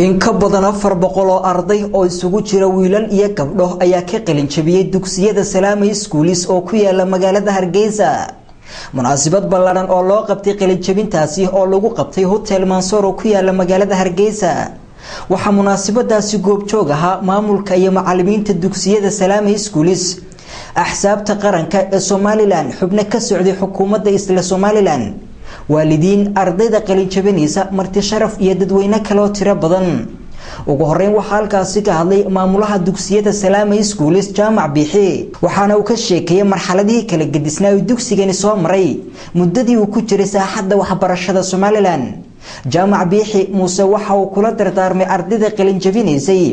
in ka badan 400 oo arday oo isugu jira wiilal iyo gabdho ayaa ka qalin jabiyay dugsiyada Salaama Schools oo ku yaala magaalada Hargeysa. munaasabad ballaaran oo loo qabtay qalin jabintaasi oo lagu qabtay Hotel Mansour oo ku yaala magaalada Hargeysa. waxa munaasabadaasi goob joog ahaa maamulka iyo macallimiinta dugsiyada Salaama Schools. axsaabta qaranka ee Somaliland xubno ka socday xukuumadda isla Somaliland. waalidiin ardayda qalin jabinaysa marti sharaf iyo dadweyne kale oo tiro badan. ugu horeyn waxa halkaasi ka hadlay maamulaha dugsiyada Salaama Schools Jaamac Bixi waxaana uu ka sheekay marxaladii kala gadisnaa ee dugsigani soo maray muddadii uu ku jiray saaxadda waxbarashada Somaliland. Jaamac Bixi Muuse waxa uu kula dardaarmay ardayda qalin jabinaysay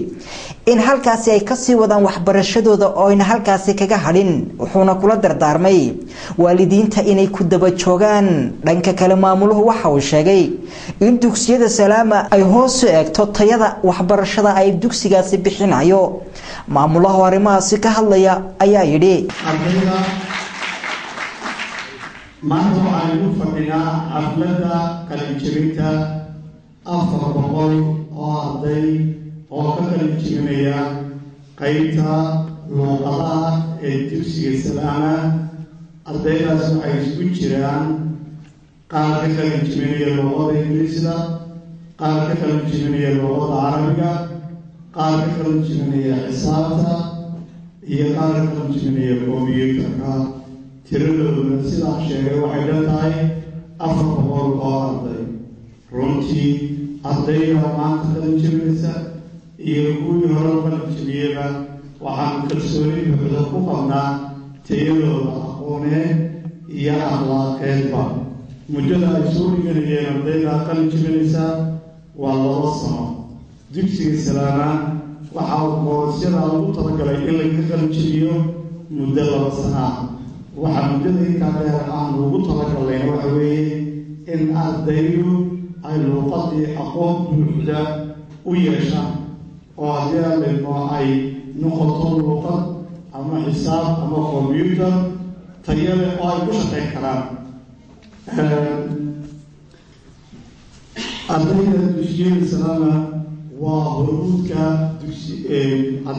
in halkaasi ay ka sii wadaan waxbarashadooda oo ayna halkaasi kaga hadhin wuxuuna kula dardaarmay waalidiinta inay ku daba joogaan. dhanka kale maamuluhu waxa uu sheegay in dugsiyada Salaama ay hoos u eegto tayada waxbarashada ay dugsigaasi bixinayo. maamulaha arrimahaasi ka hadlaya ayaa yidhi maanta waxaynu fadhinaa xafladda qalin jabinta 400 oo arday oo ka qalin jabinaya qaybta luqadaha ee dugsiga Salaama. ardaydaas waxay isku jiraan qaar ka qalin jabinaya luqadda Ingiriisiga, qaar ka qalin jabinaya luqadda Carabiga, qaar ka qalin jabinaya xisaabta iyo qaar ka qalin jabinaya kombiyuutarka. tiradooda sidaa sheegay waxay leedahay 400 oo arday. runtii ardayda maanta qalin jabinaysa iyo kuwii hore qalin jabiyeyba waxaan kalsooni buuxda ku qabnaa tayadooda aqooneed iyo akhlaaqeedba. muddada ay soo dhiganayeen ardayda qalin jabinaysa waa 2 sano. dugsiga Salaama waxa uu koorsada ugu talagalay in laga qalin jabiyo muddo 2 sano. waxaa muddada intaa dheer aan ugu talagalay waxa weeye in ardaydu ay luqadii aqoon buuxda u yeeshaan oo haddii ay noqoto luqad ama xisaab ama kombiyuutar tayada oo ay ku shaqayn karaan. ardayda dugsiyada Salaama waa hormuudka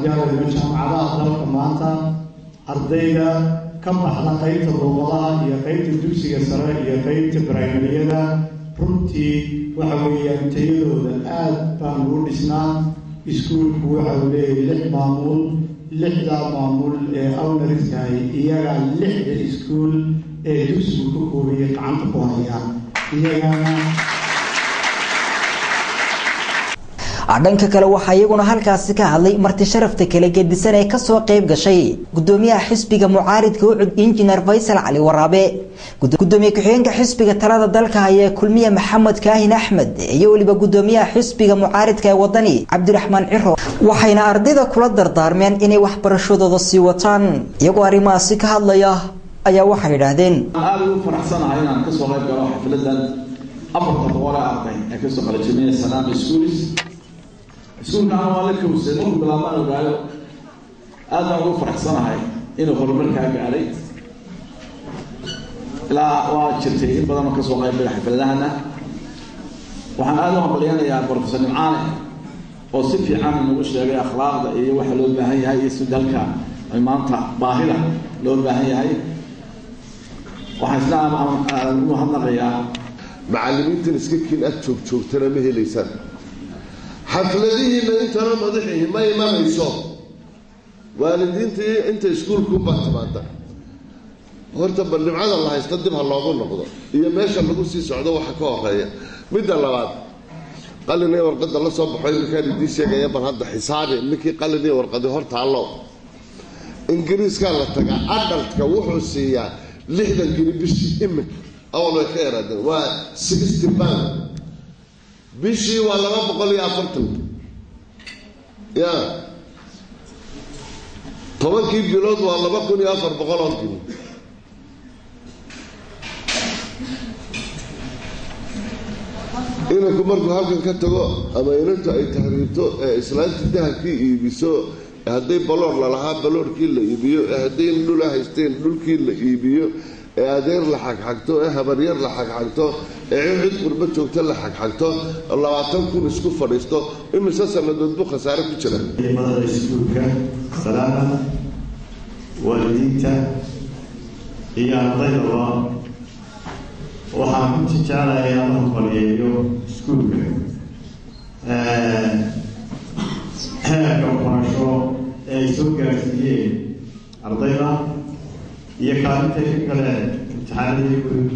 jaamacadaha dalka maanta. ardayda ka baxda qaybta luqadaha iyo qaybta dugsiga sare iyo qaybta primariyada runtii waxa weeyaan tayadooda aad baan ugu dhisnaa. iskuulku waxa uu leeyahay 6 maamul. 6 maamul ee awnariskahay iyaga 6 iskuul ee dugsigu ku koobiyay gacanta ku haya iyagana. dhanka kale waxa iyaguna halkaasi ka hadlay marti sharafta kala gedisan ee ka soo qayb gashay gudoomiyaha xisbiga mucaaridka Ucud Engineer Faysal Ali Waraabe, gudoomiye ku-xigeenka xisbiga talada dalka haya Kulmiye Maxamed Kaahin Axmed iyo waliba gudoomiyaha xisbiga mucaaridka ee wadani Cabdiraxmaan Ciro. waxayna ardayda kula dardaarmeen inay waxbarashadooda sii wataan. iyagoo arrimahaasi ka hadlaya ayaa waxay yiraahdeen aad ugu faraxsanahay inaan ka soo qayb galo xafladan 400 arday ee ka soo qalin jabinaya Salaama Schools. iskuulka waa la kowsay markuu bilaabaan ogaado aad ugu faraxsanahay inuu horumarkaa gaaray. ilaa waa jirtay in badan ka soo qayb galay xafladahana. waxaan aad u hambaliyanayaa Professor Nimcaane oo si fiican ugu sheegay akhlaaqda iyo waxa loo baahan yahay iyo sidalka ay maanta baahida loo baahan yahay. waxaan islaam u hadlayaa macallimiinta iskiin aad joogtana ma helaysaan. xafladihiina intana madaxii ma imanayso. waalidiintii inta iskuulku baatamaanta horta barnaamijyada la haysto dib ha loogu noqdo iyo meesha lagu sii socdo waxa ka horeeya. midda labaad qalinay warqada la soo baxay markaan idin sheegaya bal hadda xisaabi ninkii qalinay warqada horta allo ingiriiska la taga adaltka wuxuu siiyaa 60 gini bishii imik awal ka yaraadeen waa 60 pound bishii waa 240 ya 10 bilood waa 2400 gini. inanku markuu halkan ka tago ama inantu ay tahriibto ee islaanta dahabkii iibiso hadday baloor lalahaa baloorkii la iibiyo hadday dhul haysteen dhulkii la iibiyo adeer la xaqxaqto habaryar la xaqxaqto cid qurba joogta la xagxagto 20 kun isku fadhiisto imise sanadood buu khasaare ku jira ciidamada iskuulka salaama waalidiinta iyo ardayda waxaan ku jecelahay inaan qoriyeeyo iskuulka heerka waxbarasho ee soo gaarsiiyeen ardayda iyo kaalinta kale imtixaanadii guud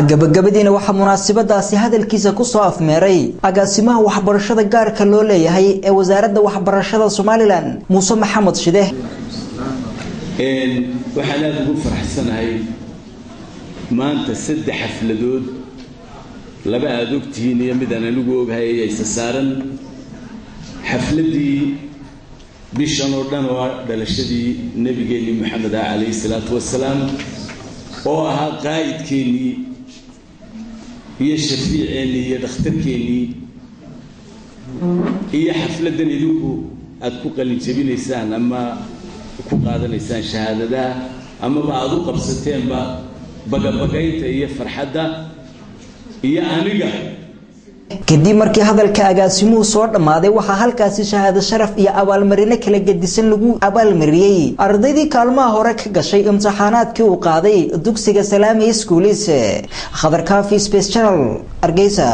gabagabadiina waxaa munaasabadaasi hadalkiisa ku soo afmeeray agaasimaha waxbarashada gaarka loo leeyahay ee wasaaradda waxbarashada Soomaaliland Muuse Maxamed Shide waxaan aad ugu faraxsanahay maanta 3 xafladood laba aad ogtiin iyo mid aan anigu ogahay ay saaran xafladii bishan oo dhan waa dhalashadii nabigeena Maxamed alayhi salaatu wasalaam oo ahaa qaa'idkeeni iyo shafiiceeni iyo dhakhtarkeeni iyo xafladan idinku aad ku qalin jabinaysaan ama ku qaadanaysaan shahaadada ama baad u qabsateen bagabagaynta iyo farxadda iyo aniga kadib markii hadalka agaasimuhu soo dhamaaday waxa halkaasi shahaado sharaf iyo abaalmarino kala gedisan lagu abaalmariyay ardaydii kaalmaha hore ka gashay imtixaanaadkii uu qaaday dugsiga Salaami Schools Khadar Kaafi Space Channel Hargeysa.